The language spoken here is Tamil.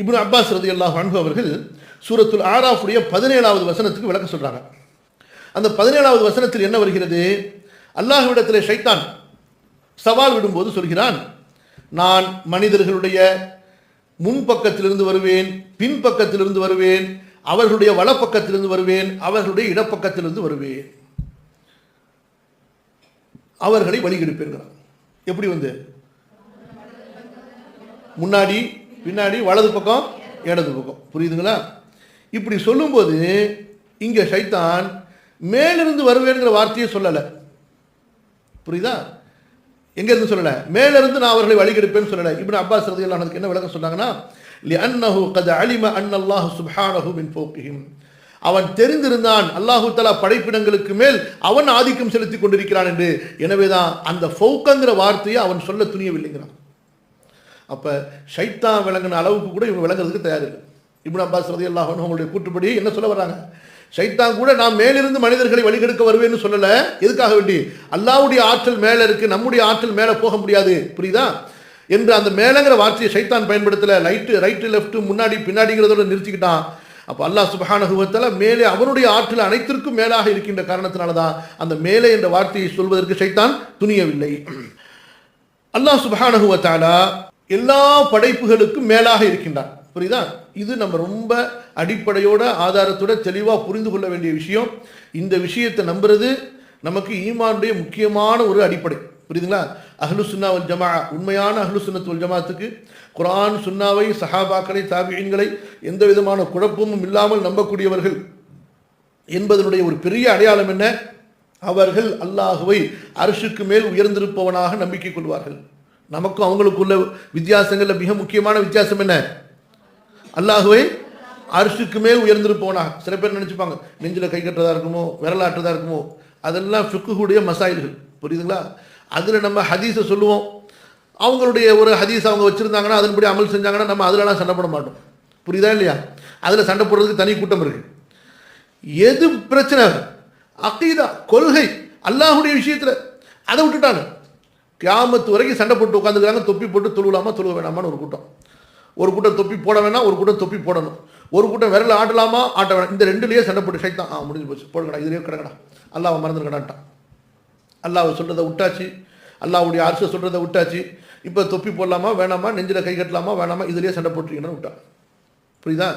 இப்னு அப்பாஸ் ரலியல்லாஹு அன்ஹு அவர்கள் சூரத்துல் ஆராஃபுடைய 17வது வசனத்துக்கு விளக்கம் சொல்றாங்க. அந்த 17வது வசனத்தில் என்ன வருகிறது? அல்லாஹ்விடத்திலே ஷைத்தான் சவால் விடும்போது சொல்கிறான், நான் மனிதர்களுடைய முன்பக்கத்திலிருந்து வருவேன், பின்பக்கத்திலிருந்து வருவேன், அவர்களுடைய வலப்பக்கத்திலிருந்து வருவேன், அவர்களுடைய இடப்பக்கத்திலிருந்து வருவேன், அவர்களை வழிகெடுப்பேன். எப்படி வந்து முன்னாடி பின்னாடி வலது பக்கம் இடது பக்கம், புரியுதுங்களா? இப்படி சொல்லும்போது இங்க ஷைத்தான் மேலிருந்து வருவேங்கிற வார்த்தையை சொல்லலை, புரியுதா? எங்க இருந்து சொல்லலை, மேலிருந்து நான் அவர்களை வழிகெடுப்பேன்னு சொல்லலை. இப்னு அப்பாஸ் ரலியல்லாஹு அன்ஹு என்ன விளக்கம் சொன்னாங்கன்னா, லிஅன்னஹு கத் அலிம அன்னல்லாஹு சுப்ஹானஹு மின் ஃபௌகிஹிம், அவன் தெரிந்திருந்தான் அல்லாஹு தஆலா படைப்பினங்களுக்கு மேல் அவன் ஆதிக்கம் செலுத்தி கொண்டிருக்கிறான் என்று. எனவேதான் அந்த ஃபௌக்ங்கிற வார்த்தையை அவன் சொல்ல துணியவில்லைங்கிறான். அப்ப ஷைத்தான் விளங்கின அளவுக்கு கூட இவங்க விளங்குறதுக்கு தயாரில்லை. இப்னு அப்பாஸ் ரலியல்லாஹு அன்ஹு அவங்களுடைய கூற்றுப்படி என்ன சொல்ல வர்றாங்க, ஷைத்தான் கூட நான் மேலிருந்து மனிதர்களை வழிகெடுக்க வருவேன்னு சொல்லல. எதுக்காக வேண்டி? அல்லாஹ்வுடைய ஆற்றல் மேல இருக்கு, நம்முடைய ஆற்றல் மேல போக முடியாது, புரியுதா என்று அந்த மேலங்கிற வார்த்தையை ஷைத்தான் பயன்படுத்தல. ரைட்டு லெஃப்ட் முன்னாடி பின்னாடிங்கிறதோட நிறுத்திக்கிட்டான். அப்போ அல்லாஹ் சுப்ஹானஹு வ தஆலா மேலே அவனுடைய ஆற்றல் அனைத்திற்கும் மேலாக இருக்கின்ற காரணத்தினால தான் அந்த மேலே என்ற வார்த்தையை சொல்வதற்கு ஷைத்தான் துணியவில்லை. அல்லாஹ் சுப்ஹானஹு வ தஆலா எல்லா படைப்புகளுக்கும் மேலாக இருக்கின்றான், புரியுதா? இது நம்ம ரொம்ப அடிப்படையோட ஆதாரத்தோட தெளிவாக புரிந்து கொள்ள வேண்டிய விஷயம். இந்த விஷயத்தை நம்புறது நமக்கு ஈமானுடைய முக்கியமான ஒரு அடிப்படை, புரியுதுங்களா? அஹ்லு சுன்னா வல் ஜமா, உண்மையான அஹ்லு சுன்னத் வல் ஜமாத்துக்கு குர்ஆன் சுன்னாவை சஹாபாக்களை தாபிஈன்களை எந்த விதமான குழப்பமும் இல்லாமல் நம்பக்கூடியவர்கள் என்பதனுடைய ஒரு பெரிய அடையாளம் என்ன? அவர்கள் அல்லாஹுவை அர்ஷுக்கு மேல் உயர்ந்திருப்பவனாக நம்பிக்கை கொள்வார்கள். நமக்கும் அவங்களுக்குள்ள வித்தியாசங்கள்ல மிக முக்கியமான வித்தியாசம் என்ன? அல்லாஹுவை அர்ஷுக்கு மேல் உயர்ந்திருப்பவனாக. சில பேர் நினைச்சுப்பாங்க நெஞ்சில் கை கட்டுறதா இருக்குமோ விரலாட்டுறதா இருக்குமோ, அதெல்லாம் ஃபிக்ஹுடைய மசாயில்கள், புரியுதுங்களா? அதில் நம்ம ஹதீஸை சொல்லுவோம், அவங்களுடைய ஒரு ஹதீஸ் அவங்க வச்சுருந்தாங்கன்னா அதன்படி அமல் செஞ்சாங்கன்னா நம்ம அதிலலாம் சண்டை போட மாட்டோம், புரியுதா இல்லையா? அதில் சண்டை போடுறதுக்கு தனி கூட்டம் இருக்குது. எது பிரச்சனை? அகீதா, கொள்கை, அல்லாஹுடைய விஷயத்தில் அதை விட்டுட்டாங்க. கியாமத்து வரைக்கும் சண்டை போட்டு உட்காந்துக்கிறாங்க. தொப்பி போட்டு தொழுவலாமா தொழுவ வேணாமான்னு ஒரு கூட்டம் தொப்பி போட வேணாம், ஒரு கூட்டம் தொப்பி போடணும், ஒரு கூட்டம் விரல ஆட்டலாமா ஆட்ட வேணாம். இந்த ரெண்டுலேயே சண்டை போட்டு ஷைத்தான் முடிஞ்சு போச்சு, போடுங்கடா இதுலேயே கிடக்கடா, அல்லாஹ் மறந்துருக்கடான்ட்டான். அல்லாஹ் சொல்கிறத விட்டாச்சு, அல்லாஹ்வுடைய அர்ஷை சொல்கிறத விட்டாச்சு. இப்போ தொப்பி போடலாமா வேணாமா, நெஞ்சில் கை கட்டலாமா வேணாமா, இதுலேயே சண்டை போட்டுருக்கீங்கன்னு விட்டான், புரியுதா?